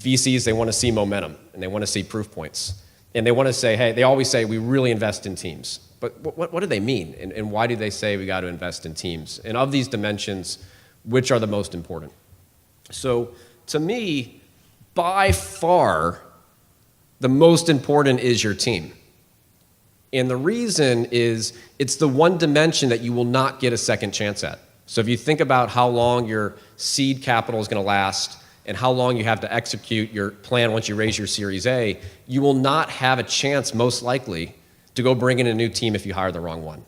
VCs, they want to see momentum, and they want to see proof points. And they want to say, hey, they always say, we really invest in teams. But what do they mean? And why do they say we got to invest in teams? And of these dimensions, which are the most important? So to me, by far, the most important is your team. And the reason is it's the one dimension that you will not get a second chance at. So if you think about how long your seed capital is going to last and how long you have to execute your plan once you raise your Series A, you will not have a chance, most likely, to go bring in a new team if you hire the wrong one.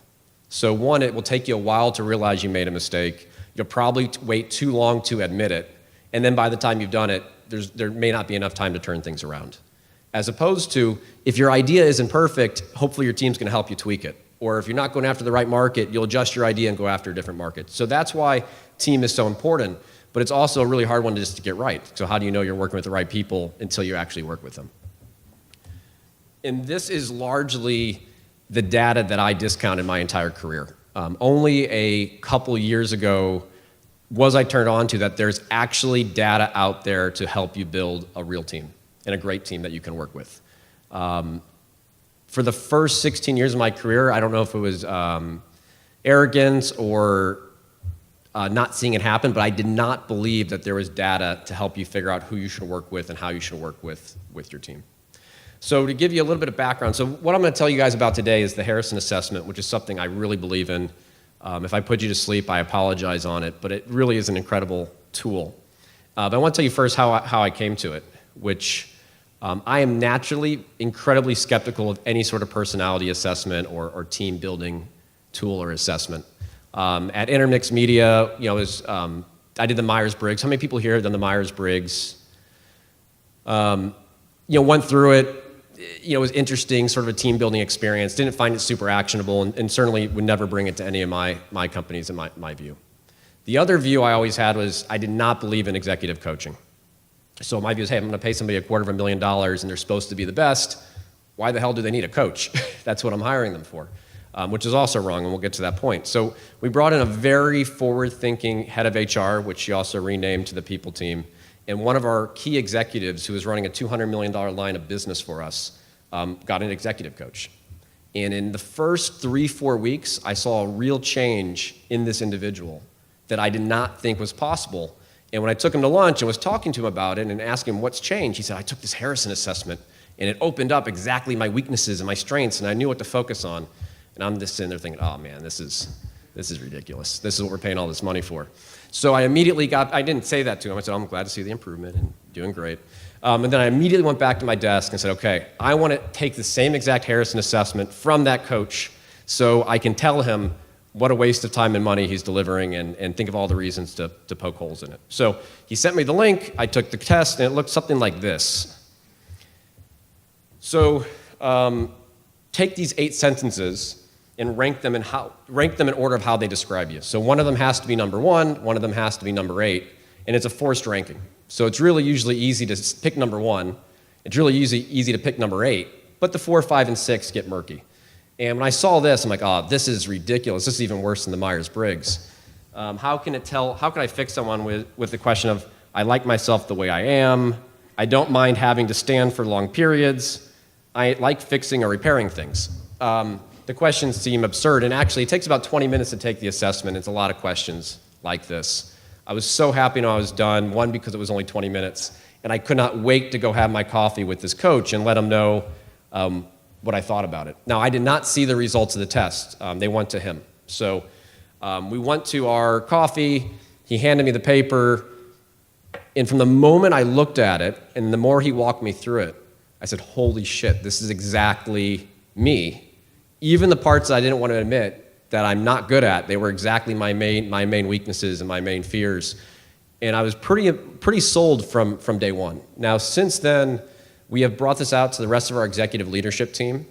So one, it will take you a while to realize you made a mistake. You'll probably wait too long to admit it. And then by the time you've done it, there may not be enough time to turn things around. As opposed to, if your idea isn't perfect, hopefully your team's going to help you tweak it. Or if you're not going after the right market, you'll adjust your idea and go after a different market. So that's why team is so important, but it's also a really hard one to get right. So how do you know you're working with the right people until you actually work with them? And this is largely the data that I discounted my entire career. Only a couple years ago was I turned on to that there's actually data out there to help you build a real team and a great team that you can work with. For the first 16 years of my career, I don't know if it was arrogance or not seeing it happen, but I did not believe that there was data to help you figure out who you should work with and how you should work with your team. So to give you a little bit of background, so what I'm going to tell you guys about today is the Harrison Assessment, which is something I really believe in. If I put you to sleep, I apologize on it, but it really is an incredible tool. But I want to tell you first how I came to it, which I am naturally incredibly skeptical of any sort of personality assessment or team building tool or assessment. At Intermix Media, I did the Myers-Briggs. How many people here have done the Myers-Briggs? Went through it. It was interesting, sort of a team building experience. Didn't find it super actionable, and certainly would never bring it to any of my companies in my view. The other view I always had was I did not believe in executive coaching. So my view is, hey, I'm going to pay somebody $250,000 and they're supposed to be the best. Why the hell do they need a coach? That's what I'm hiring them for, which is also wrong, and we'll get to that point. So we brought in a very forward-thinking head of HR, which she also renamed to the people team. And one of our key executives, who was running a $200 million line of business for us, got an executive coach. And in the first 3-4 weeks, I saw a real change in this individual that I did not think was possible. And when I took him to lunch and was talking to him about it and asking him what's changed, he said, I took this Harrison assessment, and it opened up exactly my weaknesses and my strengths, and I knew what to focus on. And I'm just sitting there thinking, oh man, this is ridiculous. This is what we're paying all this money for. So I immediately I didn't say that to him. I said, I'm glad to see the improvement and doing great. And then I immediately went back to my desk and said, okay, I want to take the same exact Harrison assessment from that coach so I can tell him what a waste of time and money he's delivering and think of all the reasons to poke holes in it. So he sent me the link, I took the test, and it looked something like this. So take these 8 sentences and rank them in order of how they describe you. So one of them has to be number 1, one of them has to be number 8, and it's a forced ranking. So it's really usually easy to pick number 1. It's really easy to pick number 8, but the 4, 5, and 6 get murky. And when I saw this, I'm like, oh, this is ridiculous. This is even worse than the Myers-Briggs. How can I fix someone with the question of, I like myself the way I am, I don't mind having to stand for long periods, I like fixing or repairing things. The questions seem absurd, and actually it takes about 20 minutes to take the assessment. It's a lot of questions like this. I was so happy when I was done, one, because it was only 20 minutes, and I could not wait to go have my coffee with this coach and let him know what I thought about it. Now, I did not see the results of the test. They went to him. So we went to our coffee, he handed me the paper, and from the moment I looked at it, and the more he walked me through it, I said, holy shit, this is exactly me. Even the parts that I didn't want to admit that I'm not good at, they were exactly my main weaknesses and my main fears. And I was pretty sold from day one. Now, since then, we have brought this out to the rest of our executive leadership team,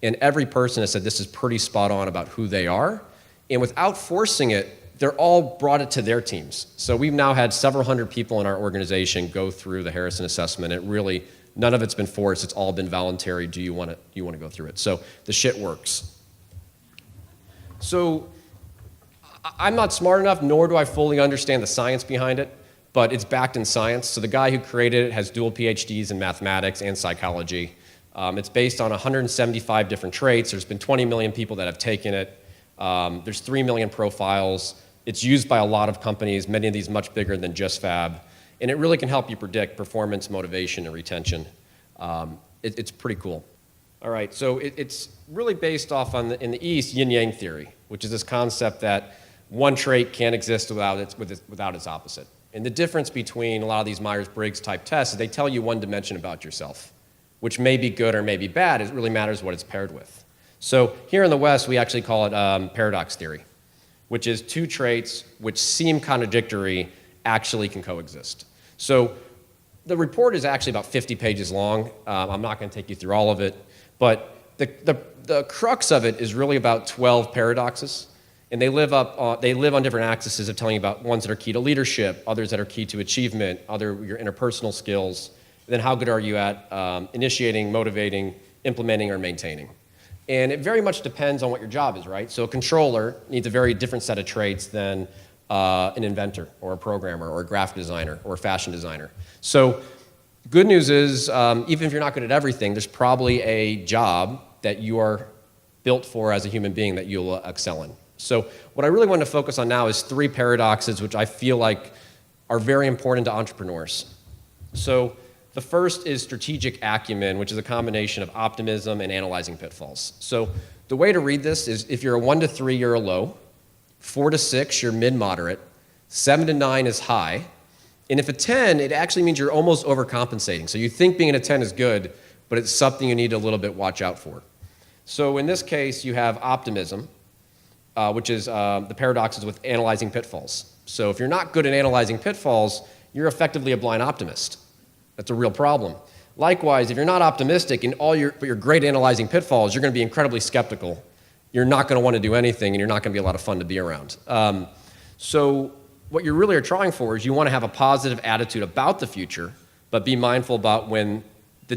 and every person has said this is pretty spot on about who they are. And without forcing it, they're all brought it to their teams. So we've now had several hundred people in our organization go through the Harrison assessment. It really, none of it's been forced. It's all been voluntary. Do you want to go through it? So the shit works. So I'm not smart enough, nor do I fully understand the science behind it, but it's backed in science. So the guy who created it has dual PhDs in mathematics and psychology. It's based on 175 different traits. There's been 20 million people that have taken it. There's 3 million profiles. It's used by a lot of companies, many of these much bigger than just Fab. And it really can help you predict performance, motivation, and retention. It's pretty cool. All right, so it's really based off on, in the East, yin-yang theory, which is this concept that one trait can't exist without its opposite. And the difference between a lot of these Myers-Briggs type tests is they tell you one dimension about yourself, which may be good or may be bad. It really matters what it's paired with. So here in the West, we actually call it paradox theory, which is two traits which seem contradictory actually can coexist. So the report is actually about 50 pages long. I'm not going to take you through all of it, but the crux of it is really about 12 paradoxes, and they live on different axes of telling you about ones that are key to leadership, others that are key to achievement, your interpersonal skills, and then how good are you at initiating, motivating, implementing, or maintaining. And it very much depends on what your job is, right? So a controller needs a very different set of traits than an inventor or a programmer or a graphic designer or a fashion designer. So good news is, even if you're not good at everything, there's probably a job that you are built for as a human being that you'll excel in. So what I really want to focus on now is 3 paradoxes which I feel like are very important to entrepreneurs. So the first is strategic acumen, which is a combination of optimism and analyzing pitfalls. So the way to read this is if you're a 1 to 3, you're a low, 4 to 6, you're mid-moderate, 7 to 9 is high, and if a 10, it actually means you're almost overcompensating. So you think being a 10 is good, but it's something you need to a little bit watch out for. So in this case, you have optimism, which is the paradoxes with analyzing pitfalls. So if you're not good at analyzing pitfalls, you're effectively a blind optimist. That's a real problem. Likewise, if you're not optimistic but you're great at analyzing pitfalls, you're going to be incredibly skeptical. You're not going to want to do anything, and you're not going to be a lot of fun to be around. So what you really are trying for is you want to have a positive attitude about the future, but be mindful about when the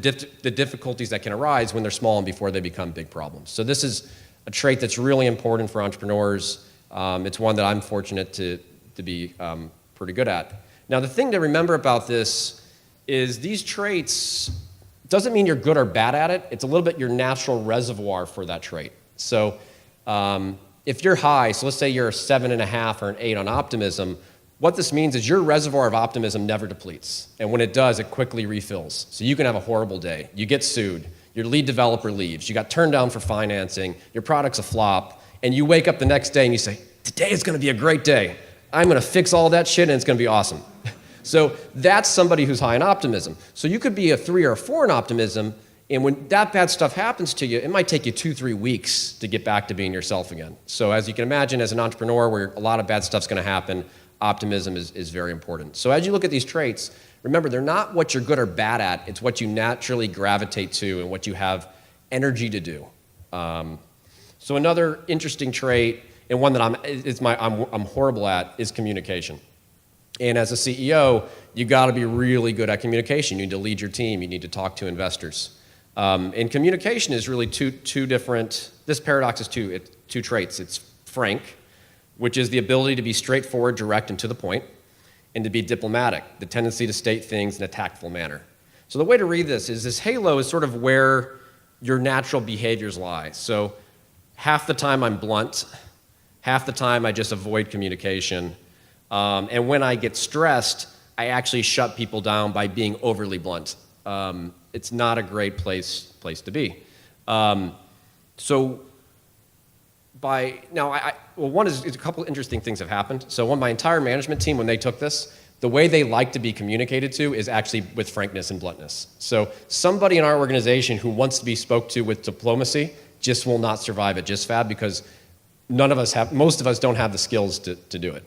difficulties that can arise when they're small and before they become big problems. So this is a trait that's really important for entrepreneurs. It's one that I'm fortunate to be pretty good at. Now, the thing to remember about this is these traits doesn't mean you're good or bad at it. It's a little bit your natural reservoir for that trait. So if you're high, so let's say you're a 7.5 or an 8 on optimism, what this means is your reservoir of optimism never depletes. And when it does, it quickly refills. So you can have a horrible day. You get sued. Your lead developer leaves. You got turned down for financing. Your product's a flop. And you wake up the next day and you say, today is going to be a great day. I'm going to fix all that shit and it's going to be awesome. So that's somebody who's high in optimism. So you could be a 3 or a 4 in optimism, and when that bad stuff happens to you, it might take you 2-3 weeks to get back to being yourself again. So as you can imagine, as an entrepreneur where a lot of bad stuff's going to happen, optimism is very important. So as you look at these traits, remember, they're not what you're good or bad at. It's what you naturally gravitate to and what you have energy to do. So another interesting trait, and one that I'm horrible at, is communication. And as a CEO, you got to be really good at communication. You need to lead your team. You need to talk to investors. And communication is really two different. This paradox is two traits. It's frank, which is the ability to be straightforward, direct, and to the point, and to be diplomatic, the tendency to state things in a tactful manner. So the way to read this halo is sort of where your natural behaviors lie. So half the time I'm blunt, half the time I just avoid communication. And when I get stressed, I actually shut people down by being overly blunt. It's not a great place to be. One is a couple interesting things have happened. So my entire management team, when they took this, the way they like to be communicated to is actually with frankness and bluntness. So somebody in our organization who wants to be spoke to with diplomacy just will not survive at JustFab because most of us don't have the skills to do it.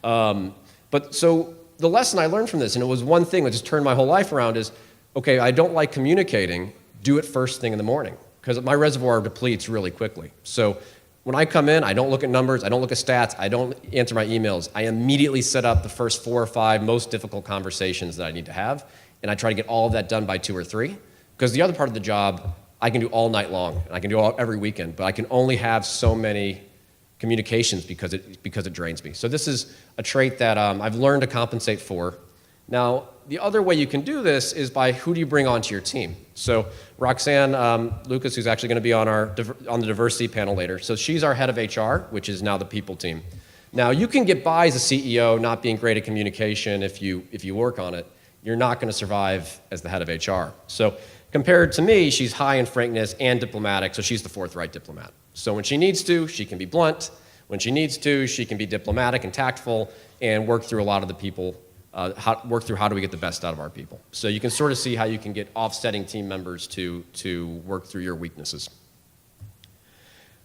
But so the lesson I learned from this, and it was one thing that just turned my whole life around, is, okay, I don't like communicating, do it first thing in the morning, because my reservoir depletes really quickly. So when I come in, I don't look at numbers, I don't look at stats, I don't answer my emails. I immediately set up the first 4 or 5 most difficult conversations that I need to have, and I try to get all of that done by 2 or 3, because the other part of the job I can do all night long, and I can do every weekend, but I can only have so many communications because it drains me. So this is a trait that I've learned to compensate for. Now, the other way you can do this is by who do you bring onto your team. So Roxanne Lucas, who's actually going to be on the diversity panel later, so she's our head of HR, which is now the people team. Now, you can get by as a CEO not being great at communication if you work on it. You're not going to survive as the head of HR. So compared to me, she's high in frankness and diplomatic, so she's the forthright diplomat. So when she needs to, she can be blunt. When she needs to, she can be diplomatic and tactful and work through a lot of the people, work through how do we get the best out of our people. So you can sort of see how you can get offsetting team members to work through your weaknesses.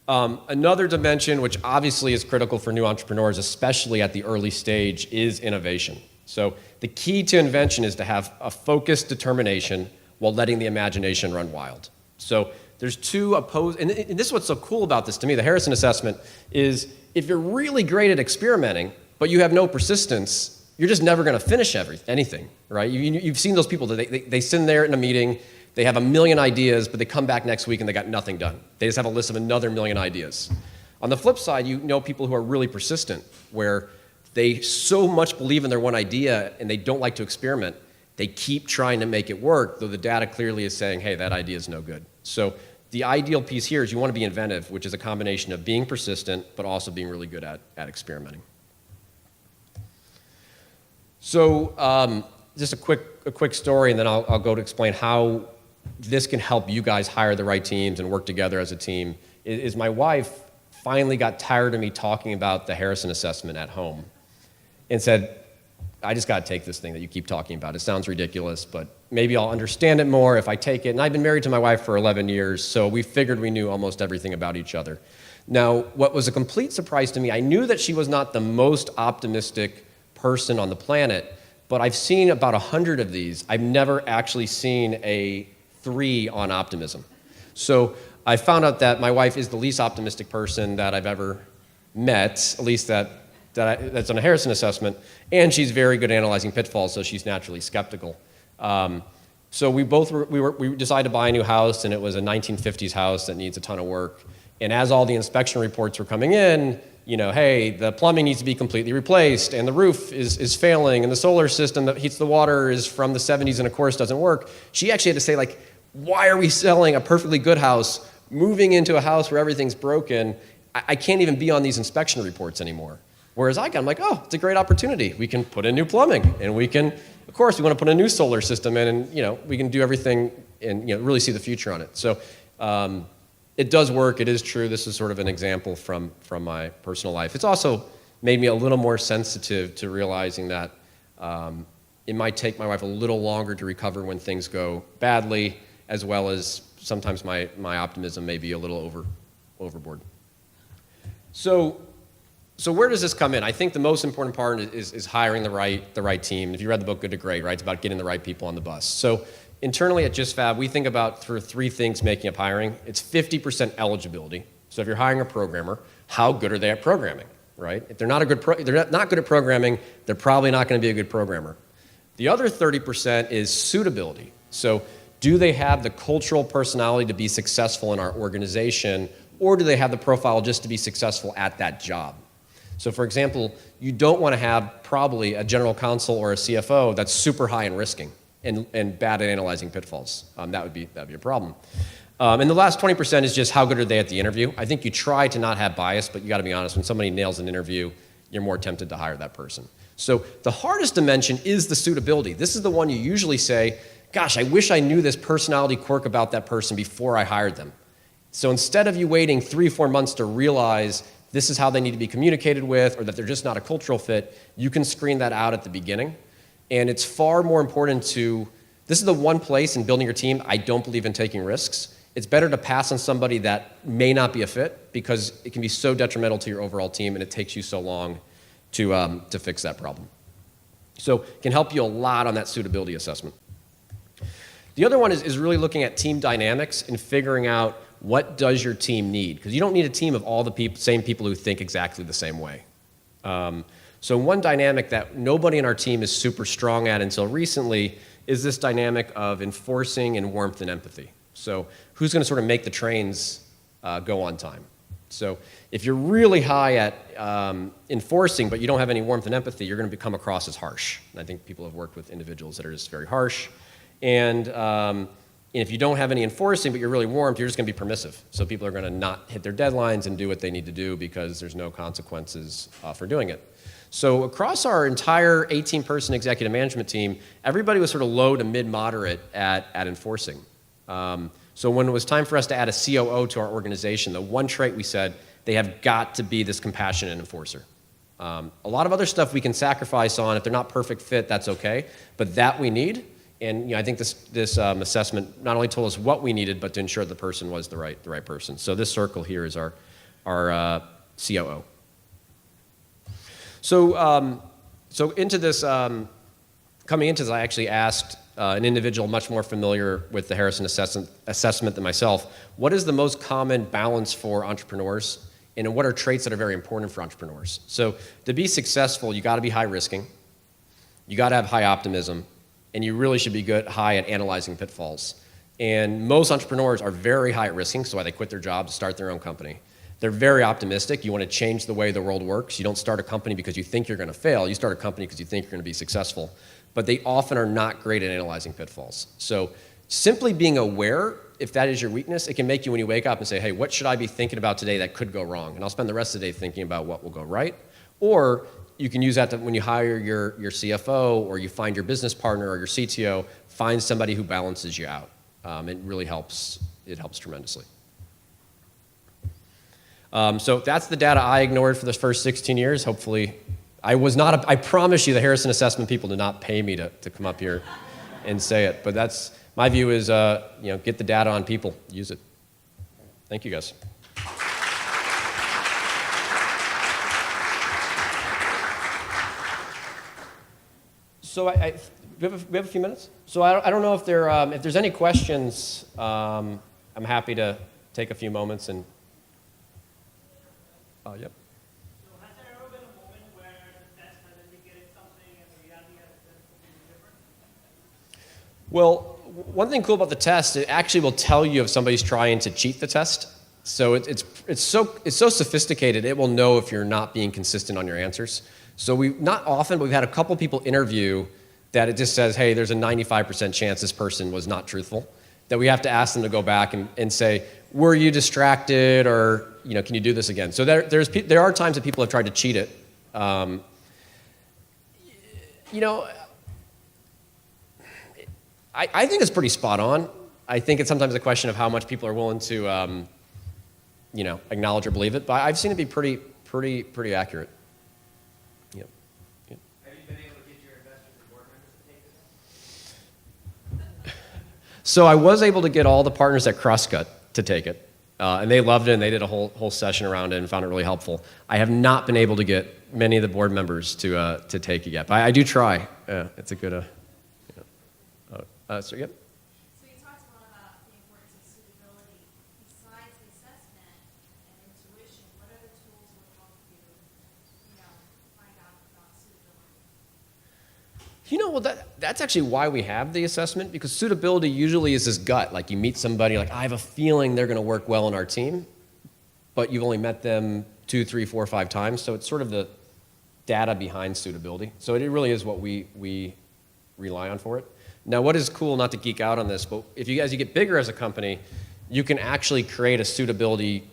Another dimension, which obviously is critical for new entrepreneurs, especially at the early stage, is innovation. So the key to invention is to have a focused determination while letting the imagination run wild. So there's two opposed, and this is what's so cool about this to me, the Harrison assessment, is if you're really great at experimenting, but you have no persistence, you're just never going to finish anything, right? You've seen those people, they sit there in a meeting, they have a million ideas, but they come back next week and they got nothing done. They just have a list of another million ideas. On the flip side, you know people who are really persistent, where they so much believe in their one idea and they don't like to experiment, they keep trying to make it work, though the data clearly is saying, hey, that idea is no good. So the ideal piece here is you want to be inventive, which is a combination of being persistent, but also being really good at experimenting. So just a quick story, and then I'll go to explain how this can help you guys hire the right teams and work together as a team. Is my wife finally got tired of me talking about the Harrison assessment at home and said, I just got to take this thing that you keep talking about. It sounds ridiculous, but maybe I'll understand it more if I take it. And I've been married to my wife for 11 years, so we figured we knew almost everything about each other. Now, what was a complete surprise to me, I knew that she was not the most optimistic person on the planet, but I've seen about 100 of these. I've never actually seen a 3 on optimism. So I found out that my wife is the least optimistic person that I've ever met, at least that's on a Harrison assessment, and she's very good at analyzing pitfalls, so she's naturally skeptical. So we decided to buy a new house, and it was a 1950s house that needs a ton of work. And as all the inspection reports were coming in, hey, the plumbing needs to be completely replaced, and the roof is failing, and the solar system that heats the water is from the 70s and of course doesn't work. She actually had to say, like, why are we selling a perfectly good house, moving into a house where everything's broken? I can't even be on these inspection reports anymore. Whereas I'm like, oh, it's a great opportunity. We can put in new plumbing, and we can, of course, we want to put a new solar system in, and we can do everything and really see the future on it. So it does work. It is true. This is sort of an example from my personal life. It's also made me a little more sensitive to realizing that it might take my wife a little longer to recover when things go badly, as well as sometimes my optimism may be a little overboard. So where does this come in? I think the most important part is hiring the right team. If you read the book Good to Great, right, it's about getting the right people on the bus. So internally at JustFab, we think about through 3 things making up hiring. It's 50% eligibility. So if you're hiring a programmer, how good are they at programming, right? If they're not good at programming, they're probably not going to be a good programmer. The other 30% is suitability. So do they have the cultural personality to be successful in our organization, or do they have the profile just to be successful at that job? So for example, you don't want to have probably a general counsel or a CFO that's super high in risking and bad at analyzing pitfalls. That would be a problem. And the last 20% is just how good are they at the interview. I think you try to not have bias, but you got to be honest, when somebody nails an interview, you're more tempted to hire that person. So the hardest dimension is the suitability. This is the one you usually say, gosh, I wish I knew this personality quirk about that person before I hired them. So instead of you waiting 3-4 months to realize this is how they need to be communicated with, or that they're just not a cultural fit, you can screen that out at the beginning. And it's far more important this is the one place in building your team I don't believe in taking risks. It's better to pass on somebody that may not be a fit, because it can be so detrimental to your overall team and it takes you so long to fix that problem. So it can help you a lot on that suitability assessment. The other one is really looking at team dynamics and figuring out what does your team need? Because you don't need a team of all the same people who think exactly the same way. So one dynamic that nobody in our team is super strong at until recently is this dynamic of enforcing and warmth and empathy. So who's going to sort of make the trains go on time? So if you're really high at enforcing, but you don't have any warmth and empathy, you're going to come across as harsh. And I think people have worked with individuals that are just very harsh. And if you don't have any enforcing, but you're really warm, you're just going to be permissive. So people are going to not hit their deadlines and do what they need to do because there's no consequences for doing it. So across our entire 18-person executive management team, everybody was sort of low to mid-moderate at enforcing. So when it was time for us to add a COO to our organization, the one trait we said, they have got to be this compassionate enforcer. A lot of other stuff we can sacrifice on. If they're not perfect fit, that's okay. But that we need. And I think this assessment not only told us what we needed, but to ensure the person was the right person. So this circle here is our COO. So into this, coming into this, I actually asked an individual much more familiar with the Harrison assessment than myself, what is the most common balance for entrepreneurs, and what are traits that are very important for entrepreneurs? So to be successful, you got to be high risking, you got to have high optimism, and you really should be high at analyzing pitfalls. And most entrepreneurs are very high at risking, so why they quit their job to start their own company. They're very optimistic. You want to change the way the world works. You don't start a company because you think you're going to fail. You start a company because you think you're going to be successful. But they often are not great at analyzing pitfalls. So simply being aware, if that is your weakness, it can make you when you wake up and say, hey, what should I be thinking about today that could go wrong? And I'll spend the rest of the day thinking about what will go right. Or you can use that when you hire your CFO or you find your business partner or your CTO, find somebody who balances you out. It really helps. It helps tremendously. So that's the data I ignored for the first 16 years. Hopefully, I promise you the Harrison assessment people did not pay me to come up here and say it. But that's, my view is, get the data on people, use it. Thank you, guys. So we have a few minutes. So I don't know if there's any questions. I'm happy to take a few moments and. Yep. So has there ever been a moment where the test has indicated something and the reality has been completely different? Well, one thing cool about the test, it actually will tell you if somebody's trying to cheat the test. So it's so sophisticated, it will know if you're not being consistent on your answers. So not often, but we've had a couple people interview that it just says, hey, there's a 95% chance this person was not truthful. That we have to ask them to go back and say, were you distracted, or can you do this again? So there are times that people have tried to cheat it. I think it's pretty spot on. I think it's sometimes a question of how much people are willing to acknowledge or believe it. But I've seen it be pretty accurate. Yep. Yep. Have you been able to get your investors and board members to take this? So I was able to get all the partners at Crosscut to take it, and they loved it, and they did a whole session around it and found it really helpful. I have not been able to get many of the board members to take it yet, but I do try. It's a good. So yep. So you talked a lot about the importance of suitability. Besides the assessment and intuition, what other tools will help you, find out about suitability? Well, that's actually why we have the assessment, because suitability usually is this gut. Like you meet somebody, like I have a feeling they're going to work well in our team, but you've only met them 2, 3, 4, 5 times. So it's sort of the data behind suitability. So it really is what we rely on for it. Now, what is cool, not to geek out on this, but as you get bigger as a company, you can actually create a suitability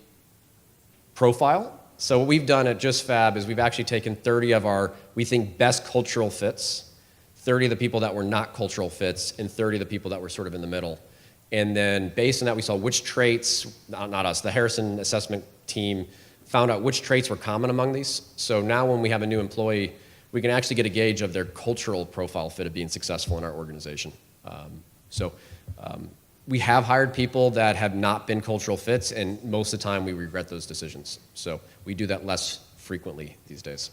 profile. So what we've done at JustFab is we've actually taken 30 of our, we think, best cultural fits, 30 of the people that were not cultural fits, and 30 of the people that were sort of in the middle. And then based on that, we saw which traits, not us, the Harrison assessment team found out which traits were common among these. So now when we have a new employee, we can actually get a gauge of their cultural profile fit of being successful in our organization. We have hired people that have not been cultural fits, and most of the time we regret those decisions. So we do that less frequently these days.